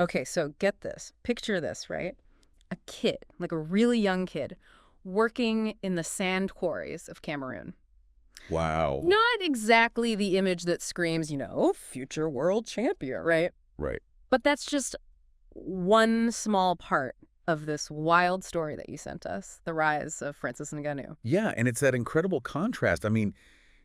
Okay, so get this. Picture this, right? A kid, like a really young kid, working in the sand quarries of Cameroon. Wow. Not exactly the image that screams, future world champion, right? Right. But that's just one small part of this wild story that you sent us, the rise of Francis Ngannou. Yeah, and it's that incredible contrast. I mean,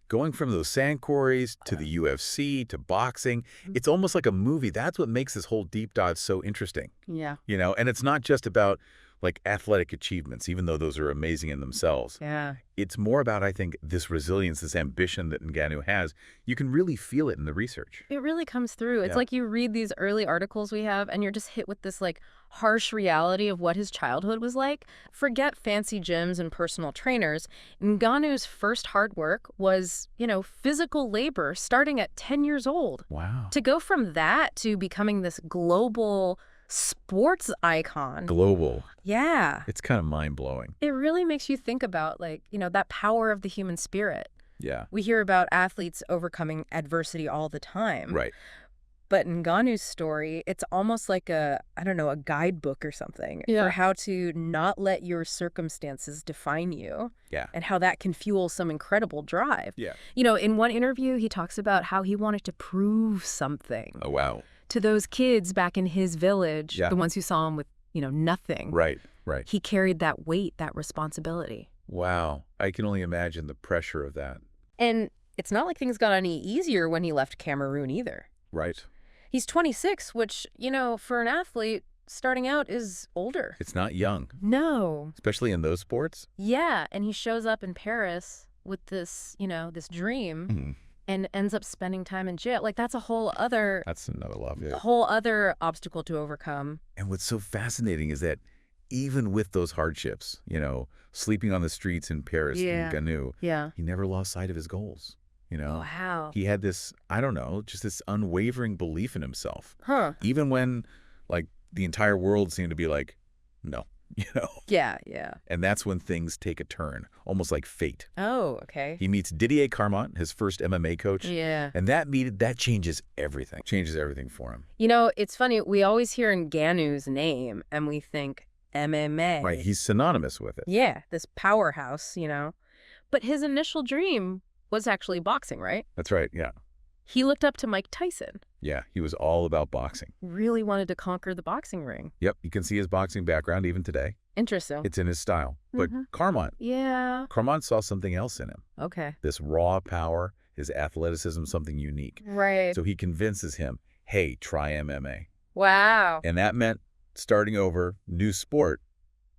going from those sand quarries to the UFC to boxing, it's almost like a movie. That's what makes this whole deep dive so interesting. Yeah. And it's not just about like athletic achievements, even though those are amazing in themselves. Yeah. It's more about, I think, this resilience, this ambition that Ngannou has. You can really feel it in the research. It really comes through. It's Yeah. like you read these early articles we have and you're just hit with this like harsh reality of what his childhood was like. Forget fancy gyms and personal trainers. Ngannou's first hard work was, physical labor starting at 10 years old. Wow. To go from that to becoming this global sports icon. Global. Yeah. It's kind of mind-blowing. It really makes you think about that power of the human spirit. Yeah. We hear about athletes overcoming adversity all the time. Right. But in Ngannou's story, it's almost like a guidebook or something for how to not let your circumstances define you. Yeah. And how that can fuel some incredible drive. Yeah. In one interview, he talks about how he wanted to prove something Oh, wow. to those kids back in his village, Yeah. the ones who saw him with, nothing. Right. Right. He carried that weight, that responsibility. Wow. I can only imagine the pressure of that. And it's not like things got any easier when he left Cameroon either. Right. He's 26, which, for an athlete, starting out is older. It's not young, No. especially in those sports. Yeah, and he shows up in Paris with this, this dream Mhm. and ends up spending time in jail. Like, that's a whole other obstacle to overcome. And what's so fascinating is that even with those hardships, sleeping on the streets in Paris, in Ngannou, Yeah. he never lost sight of his goals. Wow. He had this, just this unwavering belief in himself. Huh. Even when, the entire world seemed to be like, no, Yeah, yeah. And that's when things take a turn, almost like fate. Oh, okay. He meets Didier Carmont, his first MMA coach. Yeah. And that changes everything. Changes everything for him. It's funny. We always hear Ngannou's name and we think MMA. Right. He's synonymous with it. Yeah, this powerhouse, But his initial dream was actually boxing, right? That's right. Yeah. He looked up to Mike Tyson. Yeah. He was all about boxing. Really wanted to conquer the boxing ring. Yep. You can see his boxing background even today. Interesting. It's in his style. But Carmont saw something else in him. Okay. This raw power, his athleticism, something unique. Right. So he convinces him, hey, try MMA. Wow. And that meant starting over, new sport.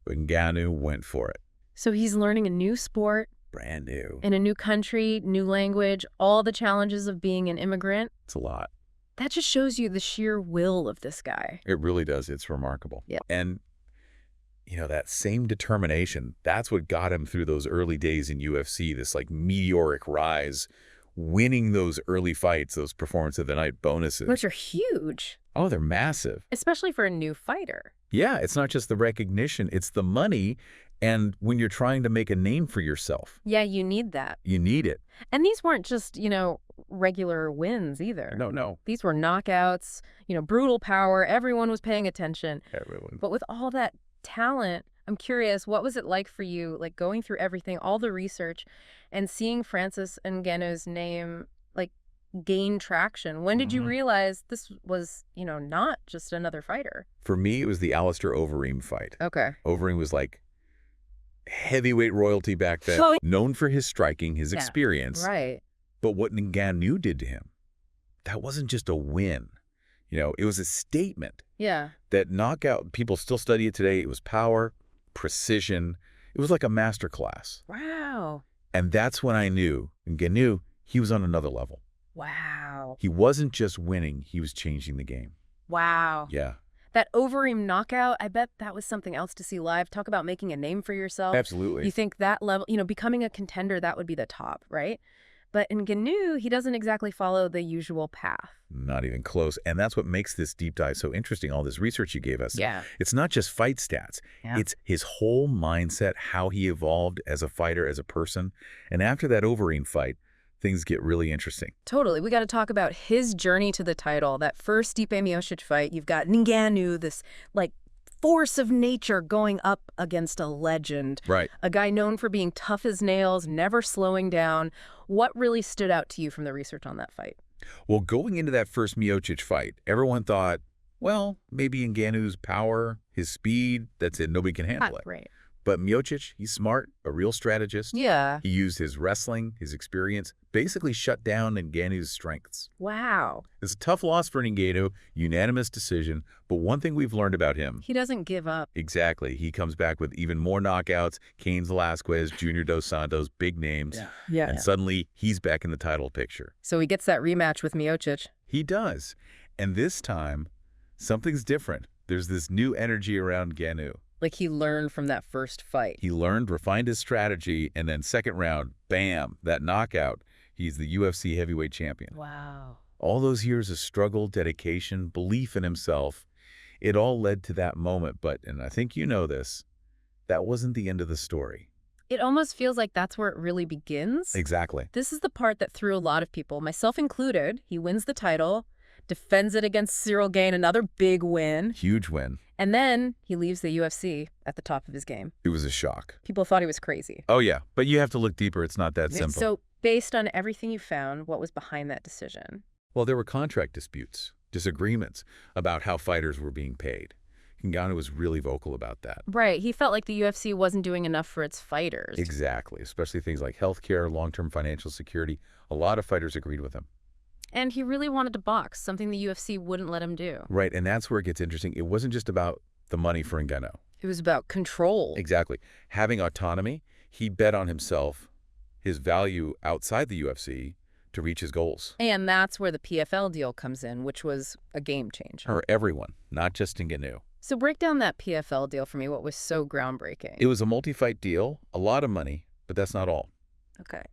But Ngannou went for it. So he's learning a new sport. Brand new. In a new country, new language, all the challenges of being an immigrant. It's a lot. That just shows you the sheer will of this guy. It really does. It's remarkable. Yep. And, that same determination, that's what got him through those early days in UFC, this meteoric rise, winning those early fights, those performance of the night bonuses. Which are huge. Oh, they're massive. Especially for a new fighter. Yeah, it's not just the recognition, it's the money. And when you're trying to make a name for yourself. Yeah, you need that. You need it. And these weren't just, regular wins either. No. These were knockouts, brutal power. Everyone was paying attention. Everyone. But with all that talent, I'm curious, what was it like for you, going through everything, all the research, and seeing Francis Ngannou's name, gain traction? When did you realize this was, not just another fighter? For me, it was the Alistair Overeem fight. Okay. Overeem was heavyweight royalty back then, known for his striking, his experience. Right. But what Ngannou did to him, that wasn't just a win. It was a statement. Yeah. That knockout, people still study it today. It was power, precision. It was like a master class. Wow. And that's when I knew Ngannou, he was on another level. Wow. He wasn't just winning, he was changing the game. Wow. Yeah. That Overeem knockout, I bet that was something else to see live. Talk about making a name for yourself. Absolutely. You think that level, becoming a contender, that would be the top, right? But in Ngannou, he doesn't exactly follow the usual path. Not even close. And that's what makes this deep dive so interesting, all this research you gave us. Yeah. It's not just fight stats. Yeah. It's his whole mindset, how he evolved as a fighter, as a person. And after that Overeem fight, things get really interesting. Totally. We got to talk about his journey to the title. That first Stipe Miocic fight, you've got Ngannou, this, like, force of nature going up against a legend. Right. A guy known for being tough as nails, never slowing down. What really stood out to you from the research on that fight? Well, going into that first Miocic fight, everyone thought, well, maybe Ngannou's power, his speed, that's it, nobody can handle it. Right. But Miocic, he's smart, a real strategist. Yeah. He used his wrestling, his experience, basically shut down Ngannou's strengths. Wow. It's a tough loss for Ngannou, unanimous decision, but one thing we've learned about him. He doesn't give up. Exactly. He comes back with even more knockouts, Cain Velasquez, Junior Dos Santos, big names. Yeah. And suddenly, he's back in the title picture. So he gets that rematch with Miocic. He does. And this time, something's different. There's this new energy around Ngannou. Like he learned from that first fight. He learned, refined his strategy, and then second round, bam, that knockout. He's the UFC heavyweight champion. Wow. All those years of struggle, dedication, belief in himself, it all led to that moment. But, and I think you know this, that wasn't the end of the story. It almost feels like that's where it really begins. Exactly. This is the part that threw a lot of people, myself included. He wins the title, defends it against Cyril Gane, another big win. Huge win. And then he leaves the UFC at the top of his game. It was a shock. People thought he was crazy. Oh, yeah. But you have to look deeper. It's not that simple. So based on everything you found, what was behind that decision? Well, there were contract disputes, disagreements about how fighters were being paid. Ngannou was really vocal about that. Right. He felt like the UFC wasn't doing enough for its fighters. Exactly. Especially things like healthcare, long-term financial security. A lot of fighters agreed with him. And he really wanted to box, something the UFC wouldn't let him do. Right, and that's where it gets interesting. It wasn't just about the money for Ngannou. It was about control. Exactly. Having autonomy, he bet on himself, his value outside the UFC to reach his goals. And that's where the PFL deal comes in, which was a game changer. For everyone, not just Ngannou. So break down that PFL deal for me. What was so groundbreaking? It was a multi-fight deal, a lot of money, but that's not all. Okay.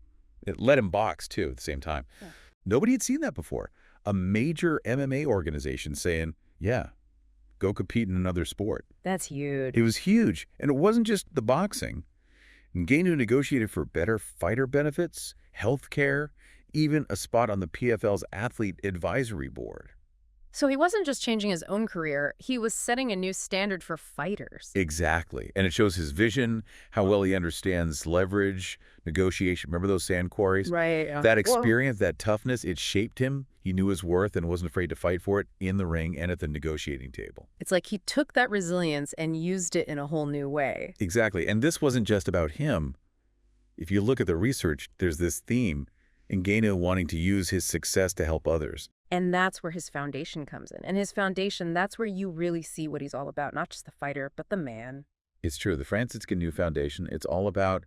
It let him box, too, at the same time. Yeah. Nobody had seen that before. A major MMA organization saying, yeah, go compete in another sport. That's huge. It was huge. And it wasn't just the boxing. Ngannou negotiated for better fighter benefits, health care, even a spot on the PFL's athlete advisory board. So he wasn't just changing his own career, he was setting a new standard for fighters. Exactly. And it shows his vision, how well he understands leverage, negotiation. Remember those sand quarries? Right. Yeah. That experience, that toughness, it shaped him. He knew his worth and wasn't afraid to fight for it in the ring and at the negotiating table. It's like he took that resilience and used it in a whole new way. Exactly. And this wasn't just about him. If you look at the research, there's this theme, Ngannou wanting to use his success to help others. And that's where his foundation comes in. And his foundation, that's where you really see what he's all about. Not just the fighter, but the man. It's true. The Francis Ngannou Foundation, it's all about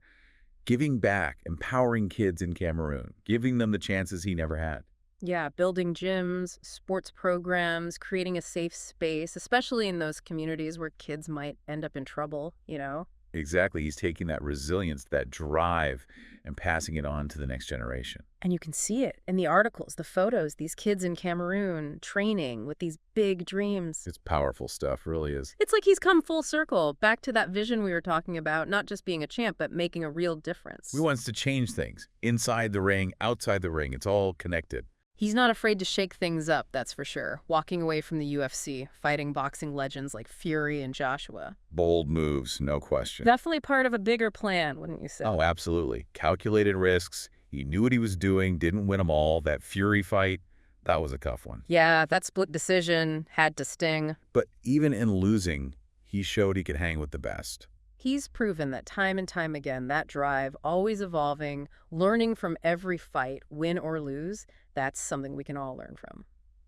giving back, empowering kids in Cameroon, giving them the chances he never had. Yeah, building gyms, sports programs, creating a safe space, especially in those communities where kids might end up in trouble, you know? Exactly. He's taking that resilience, that drive, and passing it on to the next generation. And you can see it in the articles, the photos, these kids in Cameroon training with these big dreams. It's powerful stuff, really is. It's like he's come full circle, back to that vision we were talking about, not just being a champ, but making a real difference. We want to change things. Inside the ring, outside the ring, it's all connected. He's not afraid to shake things up, that's for sure. Walking away from the UFC, fighting boxing legends like Fury and Joshua. Bold moves, no question. Definitely part of a bigger plan, wouldn't you say? Oh, absolutely. Calculated risks. He knew what he was doing, didn't win them all. That Fury fight, that was a tough one. Yeah, that split decision had to sting. But even in losing, he showed he could hang with the best. He's proven that time and time again, that drive, always evolving, learning from every fight, win or lose, that's something we can all learn from.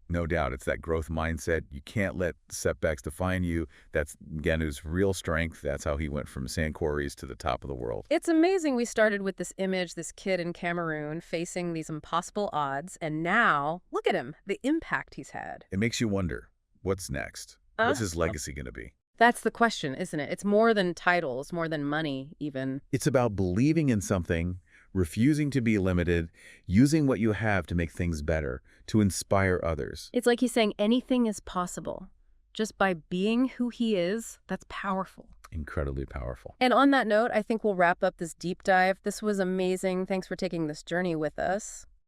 No doubt. It's that growth mindset. You can't let setbacks define you. That's Ngannou's real strength. That's how he went from sand quarries to the top of the world. It's amazing we started with this image, this kid in Cameroon facing these impossible odds, and now, look at him, the impact he's had. It makes you wonder, what's next? What's his legacy going to be? That's the question, isn't it? It's more than titles, more than money, even. It's about believing in something, refusing to be limited, using what you have to make things better, to inspire others. It's like he's saying anything is possible. Just by being who he is, that's powerful. Incredibly powerful. And on that note, I think we'll wrap up this deep dive. This was amazing. Thanks for taking this journey with us.